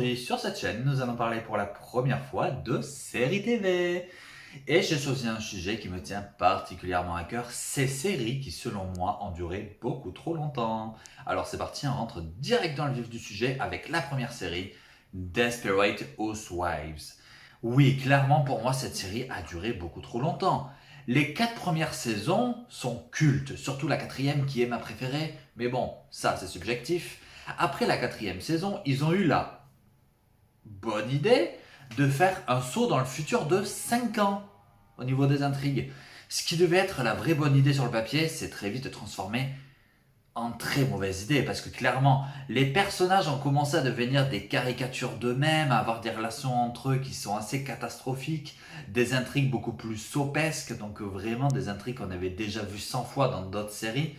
Aujourd'hui, sur cette chaîne, nous allons parler pour la première fois de séries TV. Et j'ai choisi un sujet qui me tient particulièrement à cœur, ces séries qui, selon moi, ont duré beaucoup trop longtemps. Alors c'est parti, on rentre direct dans le vif du sujet avec la première série, Desperate Housewives. Oui, clairement pour moi, cette série a duré beaucoup trop longtemps. Les 4 premières saisons sont cultes, surtout la quatrième qui est ma préférée, mais bon, ça c'est subjectif. Après la quatrième saison, ils ont eu la bonne idée de faire un saut dans le futur de 5 ans au niveau des intrigues. Ce qui devait être la vraie bonne idée sur le papier, s'est très vite transformé en très mauvaise idée parce que clairement, les personnages ont commencé à devenir des caricatures d'eux-mêmes, à avoir des relations entre eux qui sont assez catastrophiques, des intrigues beaucoup plus sopesques, donc vraiment des intrigues qu'on avait déjà vues 100 fois dans d'autres séries.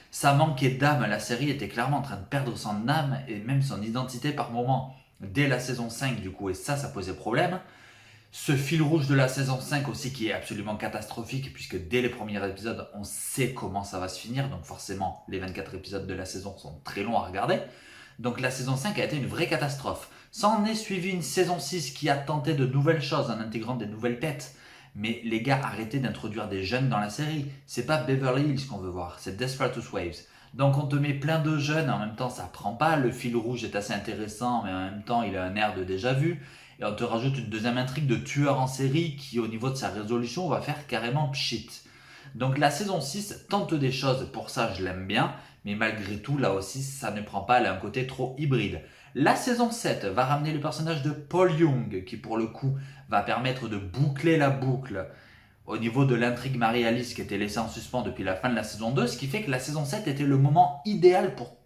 Ça manquait d'âme, la série était clairement en train de perdre son âme et même son identité par moment. Dès la saison 5 du coup, et ça posait problème. Ce fil rouge de la saison 5 aussi qui est absolument catastrophique puisque dès les premiers épisodes on sait comment ça va se finir, donc forcément les 24 épisodes de la saison sont très longs à regarder. Donc la saison 5 a été une vraie catastrophe. S'en est suivi une saison 6 qui a tenté de nouvelles choses en intégrant des nouvelles têtes. Mais les gars, arrêtez d'introduire des jeunes dans la série. C'est pas Beverly Hills qu'on veut voir, c'est Desperate Housewives. Donc on te met plein de jeunes, en même temps ça prend pas, le fil rouge est assez intéressant, mais en même temps il a un air de déjà vu. Et on te rajoute une deuxième intrigue de tueur en série qui, au niveau de sa résolution, va faire carrément pchit. Donc la saison 6 tente des choses, pour ça je l'aime bien, mais malgré tout, là aussi, ça ne prend pas, elle a un côté trop hybride. La saison 7 va ramener le personnage de Paul Young, qui pour le coup va permettre de boucler la boucle au niveau de l'intrigue Marie-Alice qui était laissée en suspens depuis la fin de la saison 2, ce qui fait que la saison 7 était le moment idéal pour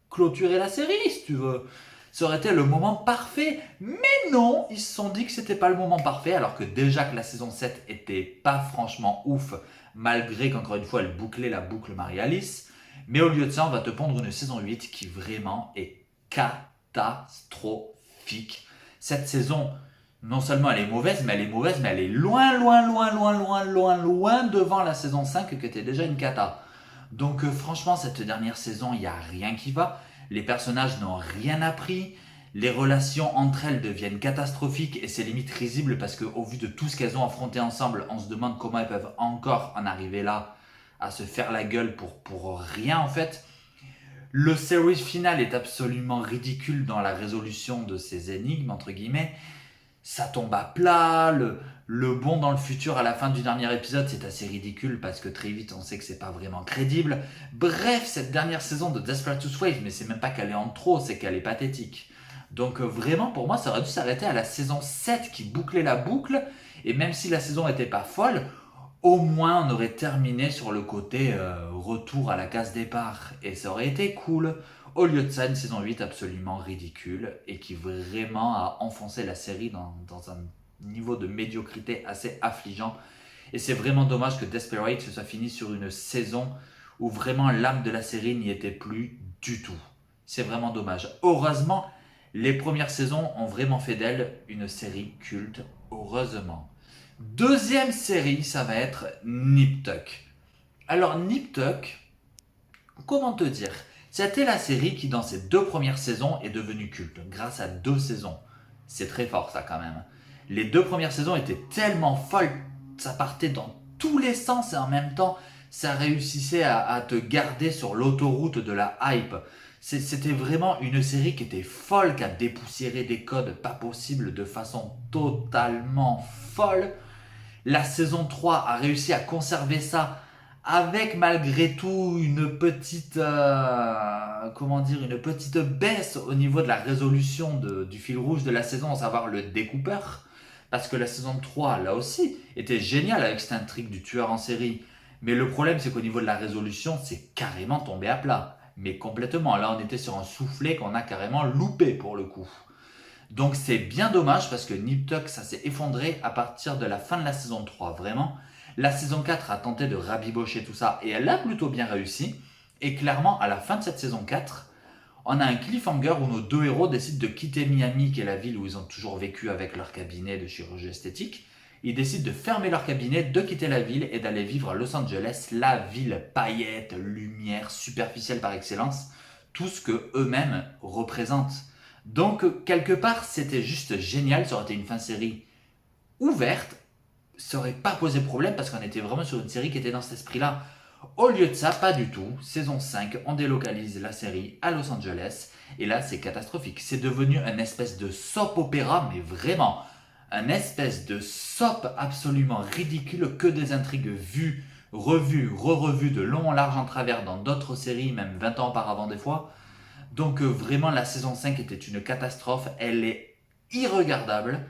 clôturer la série, si tu veux. Ça aurait été le moment parfait, mais non, ils se sont dit que c'était pas le moment parfait, alors que déjà que la saison 7 était pas franchement ouf, malgré qu'encore une fois elle bouclait la boucle Marie-Alice. Mais au lieu de ça, on va te pondre une saison 8 qui vraiment est catastrophique. Cette saison, non seulement elle est mauvaise, mais elle est loin, loin, loin, loin, loin, loin, loin devant la saison 5 qui était déjà une cata. Donc franchement, cette dernière saison, il n'y a rien qui va. Les personnages n'ont rien appris. Les relations entre elles deviennent catastrophiques et c'est limite risible parce qu'au vu de tout ce qu'elles ont affronté ensemble, on se demande comment elles peuvent encore en arriver là à se faire la gueule pour rien en fait. Le series final est absolument ridicule dans la résolution de ces énigmes, entre guillemets. Ça tombe à plat, le bond dans le futur à la fin du dernier épisode, c'est assez ridicule parce que très vite on sait que c'est pas vraiment crédible. Bref, cette dernière saison de Desperate Housewives, mais c'est même pas qu'elle est en trop, c'est qu'elle est pathétique. Donc vraiment pour moi ça aurait dû s'arrêter à la saison 7 qui bouclait la boucle, et même si la saison était pas folle, au moins on aurait terminé sur le côté retour à la case départ, et ça aurait été cool. Au lieu de ça, une saison 8 absolument ridicule et qui vraiment a enfoncé la série dans un niveau de médiocrité assez affligeant. Et c'est vraiment dommage que Desperate se soit fini sur une saison où vraiment l'âme de la série n'y était plus du tout. C'est vraiment dommage. Heureusement, les premières saisons ont vraiment fait d'elle une série culte. Heureusement. Deuxième série, ça va être Nip Tuck. Alors Nip Tuck, comment te dire? C'était la série qui, dans ses 2 premières saisons, est devenue culte, grâce à 2 saisons. C'est très fort, ça, quand même. Les 2 premières saisons étaient tellement folles, ça partait dans tous les sens et en même temps, ça réussissait à te garder sur l'autoroute de la hype. C'était vraiment une série qui était folle, qui a dépoussiéré des codes pas possibles de façon totalement folle. La saison 3 a réussi à conserver ça avec malgré tout une petite une petite baisse au niveau de la résolution du fil rouge de la saison, à savoir le découpeur, parce que la saison 3 là aussi était géniale avec cette intrigue du tueur en série, mais le problème c'est qu'au niveau de la résolution c'est carrément tombé à plat, mais complètement. Là on était sur un soufflet qu'on a carrément loupé pour le coup. Donc c'est bien dommage parce que Nip Tuck, ça s'est effondré à partir de la fin de la saison 3, vraiment. La saison 4 a tenté de rabibocher tout ça et elle a plutôt bien réussi. Et clairement, à la fin de cette saison 4, on a un cliffhanger où nos 2 héros décident de quitter Miami, qui est la ville où ils ont toujours vécu avec leur cabinet de chirurgie esthétique. Ils décident de fermer leur cabinet, de quitter la ville et d'aller vivre à Los Angeles, la ville paillettes, lumière, superficielle par excellence, tout ce que eux-mêmes représentent. Donc, quelque part, c'était juste génial. Ça aurait été une fin de série ouverte. Ça aurait pas posé problème parce qu'on était vraiment sur une série qui était dans cet esprit-là. Au lieu de ça, pas du tout. Saison 5, on délocalise la série à Los Angeles. Et là, c'est catastrophique. C'est devenu un espèce de soap opéra, mais vraiment. Un espèce de soap absolument ridicule, que des intrigues vues, revues, re-revues de long en large en travers dans d'autres séries, même 20 ans auparavant des fois. Donc vraiment, la saison 5 était une catastrophe. Elle est irregardable.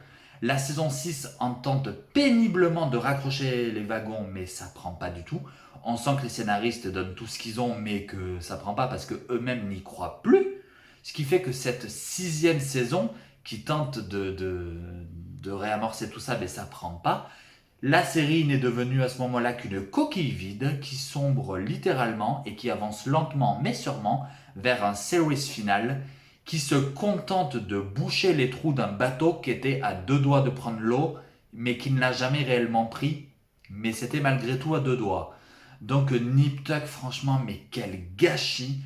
La saison 6 en tente péniblement de raccrocher les wagons, mais ça prend pas du tout. On sent que les scénaristes donnent tout ce qu'ils ont, mais que ça prend pas parce qu'eux-mêmes n'y croient plus. Ce qui fait que cette 6e saison, qui tente de réamorcer tout ça, mais ça prend pas. La série n'est devenue à ce moment-là qu'une coquille vide qui sombre littéralement et qui avance lentement mais sûrement vers un series final qui se contente de boucher les trous d'un bateau qui était à 2 doigts de prendre l'eau mais qui ne l'a jamais réellement pris, mais c'était malgré tout à 2 doigts. Donc Nip Tuck, franchement, mais quel gâchis.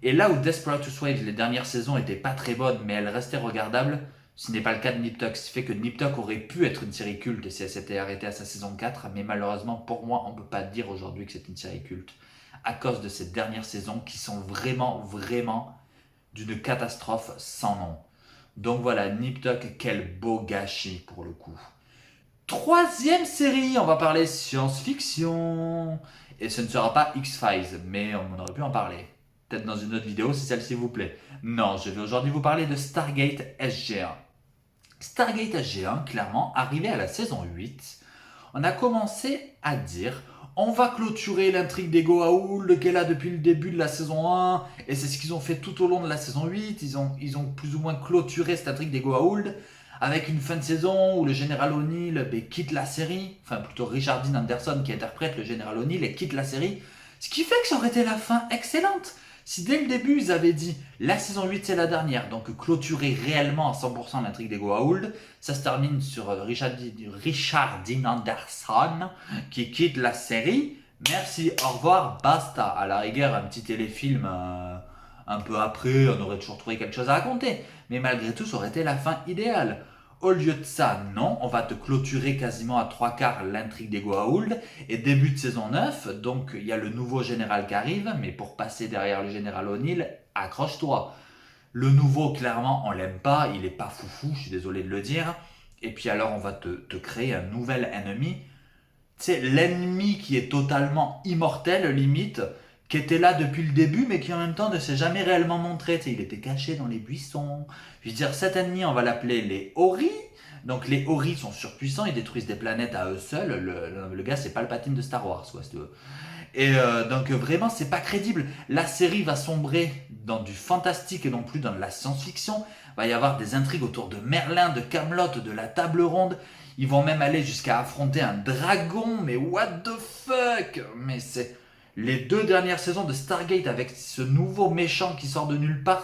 Et là où Desperate Housewives, les dernières saisons étaient pas très bonnes mais elles restaient regardables, ce n'est pas le cas de Nip Tuck, ce qui fait que Nip Tuck aurait pu être une série culte si elle s'était arrêtée à sa saison 4, mais malheureusement pour moi on ne peut pas dire aujourd'hui que c'est une série culte à cause de ces dernières saisons qui sont vraiment d'une catastrophe sans nom. Donc voilà, Nip Tuck, quel beau gâchis pour le coup. 3e série, on va parler science-fiction. Et ce ne sera pas X-Files, mais on aurait pu en parler. Peut-être dans une autre vidéo si celle-ci vous plaît. Non, je vais aujourd'hui vous parler de Stargate SG1. Stargate SG1, clairement, arrivé à la saison 8, on a commencé à dire on va clôturer l'intrigue des Goa'uld qu'elle a depuis le début de la saison 1, et c'est ce qu'ils ont fait tout au long de la saison 8, ils ont plus ou moins clôturé cette intrigue des Goa'uld, avec une fin de saison où le général O'Neill quitte la série, enfin plutôt Richard Dean Anderson qui interprète le général O'Neill et quitte la série, ce qui fait que ça aurait été la fin excellente. Si dès le début ils avaient dit la saison 8 c'est la dernière, donc clôturer réellement à 100% l'intrigue des Goa'uld, ça se termine sur Richard Dean Anderson qui quitte la série. Merci, au revoir, basta. À la rigueur, un petit téléfilm un peu après, on aurait toujours trouvé quelque chose à raconter. Mais malgré tout, ça aurait été la fin idéale. Au lieu de ça, non, on va te clôturer quasiment à 3/4 l'intrigue des Goa'uld. Et début de saison 9, donc il y a le nouveau général qui arrive, mais pour passer derrière le général O'Neill, accroche-toi. Le nouveau, clairement, on l'aime pas, il est pas foufou, je suis désolé de le dire. Et puis alors, on va te créer un nouvel ennemi. C'est l'ennemi qui est totalement immortel, limite, qui était là depuis le début, mais qui en même temps ne s'est jamais réellement montré. Il était caché dans les buissons. Je veux dire, cet ennemi, on va l'appeler les Ori. Donc les Ori sont surpuissants, ils détruisent des planètes à eux seuls. Le gars, c'est Palpatine de Star Wars, quoi, si tu veux. Et donc vraiment, c'est pas crédible. La série va sombrer dans du fantastique et non plus dans de la science-fiction. Il va y avoir des intrigues autour de Merlin, de Camelot, de la Table Ronde. Ils vont même aller jusqu'à affronter un dragon. Mais what the fuck? Mais c'est les 2 dernières saisons de Stargate avec ce nouveau méchant qui sort de nulle part.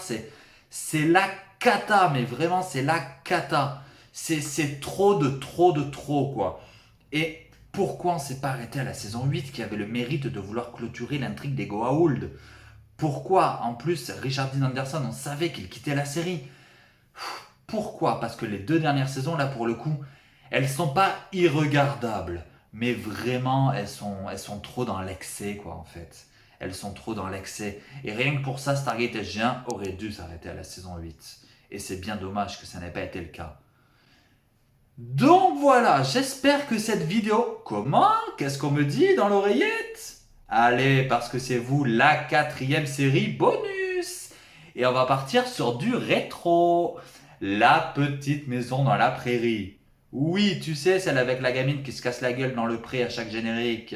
C'est la cata, mais vraiment c'est la cata. C'est trop de trop quoi. Et pourquoi on s'est pas arrêté à la saison 8 qui avait le mérite de vouloir clôturer l'intrigue des Goa'uld? Pourquoi? En plus, Richard Dean Anderson, on savait qu'il quittait la série. Pourquoi? Parce que les 2 dernières saisons, là pour le coup, elles sont pas irregardables, mais vraiment elles sont trop dans l'excès quoi en fait. Elles sont trop dans l'excès. Et rien que pour ça, Stargate SG1 aurait dû s'arrêter à la saison 8. Et c'est bien dommage que ça n'ait pas été le cas. Donc voilà, j'espère que cette vidéo... Comment? Qu'est-ce qu'on me dit dans l'oreillette? Allez, parce que c'est vous la 4e série bonus. Et on va partir sur du rétro. La petite maison dans la prairie. Oui, tu sais, celle avec la gamine qui se casse la gueule dans le pré à chaque générique.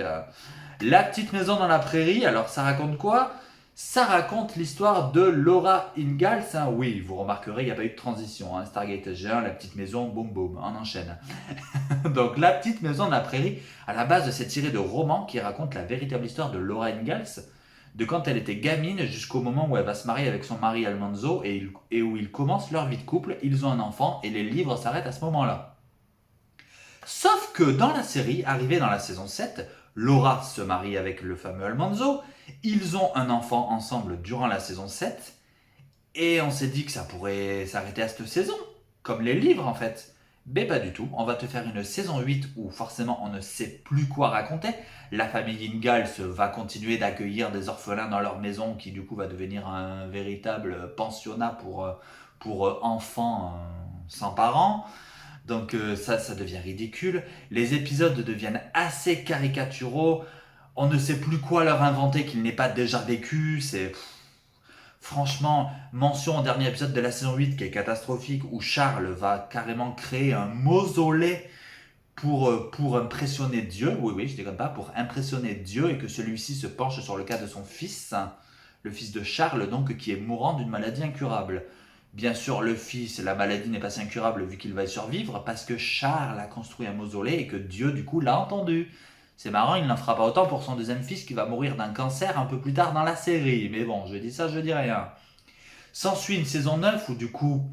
La petite maison dans la prairie, alors ça raconte quoi? Ça raconte l'histoire de Laura Ingalls. Hein. Oui, vous remarquerez, il n'y a pas eu de transition. Hein. Stargate SG1, la petite maison, boum boum, on enchaîne. Donc la petite maison de la prairie, à la base c'est tiré de romans qui racontent la véritable histoire de Laura Ingalls, de quand elle était gamine jusqu'au moment où elle va se marier avec son mari Almanzo et où ils commencent leur vie de couple, ils ont un enfant et les livres s'arrêtent à ce moment-là. Sauf que dans la série, arrivée dans la saison 7, Laura se marie avec le fameux Almanzo, ils ont un enfant ensemble durant la saison 7, Et on s'est dit que ça pourrait s'arrêter à cette saison, comme les livres en fait. Mais pas du tout, on va te faire une saison 8 où forcément on ne sait plus quoi raconter. La famille Ingalls va continuer d'accueillir des orphelins dans leur maison qui du coup va devenir un véritable pensionnat pour enfants sans parents. Donc ça devient ridicule. Les épisodes deviennent assez caricaturaux. On ne sait plus quoi leur inventer qu'il n'ait pas déjà vécu. Franchement, mention au dernier épisode de la saison 8 qui est catastrophique où Charles va carrément créer un mausolée pour impressionner Dieu. Oui, oui, je déconne pas, pour impressionner Dieu et que celui-ci se penche sur le cas de son fils, le fils de Charles, donc qui est mourant d'une maladie incurable. Bien sûr, le fils, la maladie n'est pas si incurable vu qu'il va y survivre parce que Charles a construit un mausolée et que Dieu, du coup, l'a entendu. C'est marrant, il n'en fera pas autant pour son deuxième fils qui va mourir d'un cancer un peu plus tard dans la série. Mais bon, je dis ça, je dis rien. S'ensuit une saison 9 où, du coup,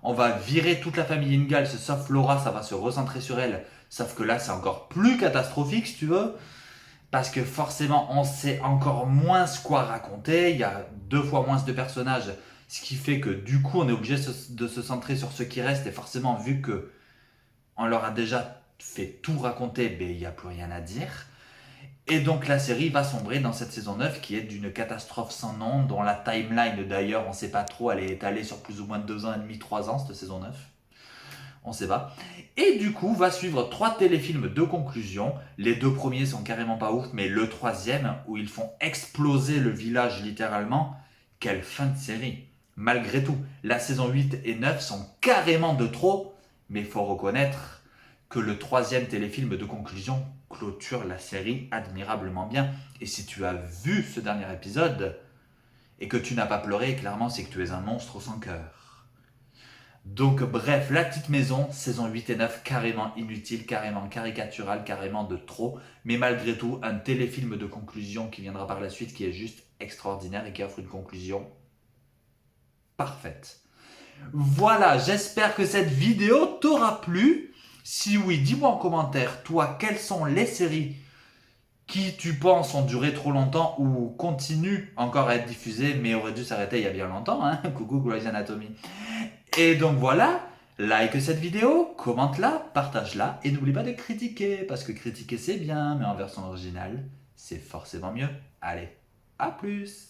on va virer toute la famille Ingalls, sauf Laura, ça va se recentrer sur elle. Sauf que là, c'est encore plus catastrophique, si tu veux. Parce que forcément, on sait encore moins quoi raconter. Il y a 2 fois moins de personnages. Ce qui fait que du coup, on est obligé de se centrer sur ce qui reste. Et forcément, vu que on leur a déjà fait tout raconter, ben, il n'y a plus rien à dire. Et donc la série va sombrer dans cette saison 9 qui est d'une catastrophe sans nom, dont la timeline d'ailleurs, on ne sait pas trop, elle est étalée sur plus ou moins 2 ans et demi, 3 ans, cette saison 9. On sait pas. Et du coup, va suivre 3 téléfilms de conclusion. Les 2 premiers sont carrément pas ouf, mais le troisième, où ils font exploser le village littéralement, quelle fin de série. Malgré tout, la saison 8 et 9 sont carrément de trop, mais il faut reconnaître que le troisième téléfilm de conclusion clôture la série admirablement bien. Et si tu as vu ce dernier épisode et que tu n'as pas pleuré, clairement c'est que tu es un monstre sans cœur. Donc bref, La Petite Maison, saison 8 et 9, carrément inutile, carrément caricatural, carrément de trop, mais malgré tout, un téléfilm de conclusion qui viendra par la suite qui est juste extraordinaire et qui offre une conclusion parfaite. Voilà, j'espère que cette vidéo t'aura plu. Si oui, dis-moi en commentaire, toi, quelles sont les séries qui, tu penses, ont duré trop longtemps ou continuent encore à être diffusées, mais auraient dû s'arrêter il y a bien longtemps, hein. Coucou Grey's Anatomy. Et donc voilà, like cette vidéo, commente-la, partage-la, et n'oublie pas de critiquer, parce que critiquer c'est bien, mais en version originale, c'est forcément mieux. Allez, à plus!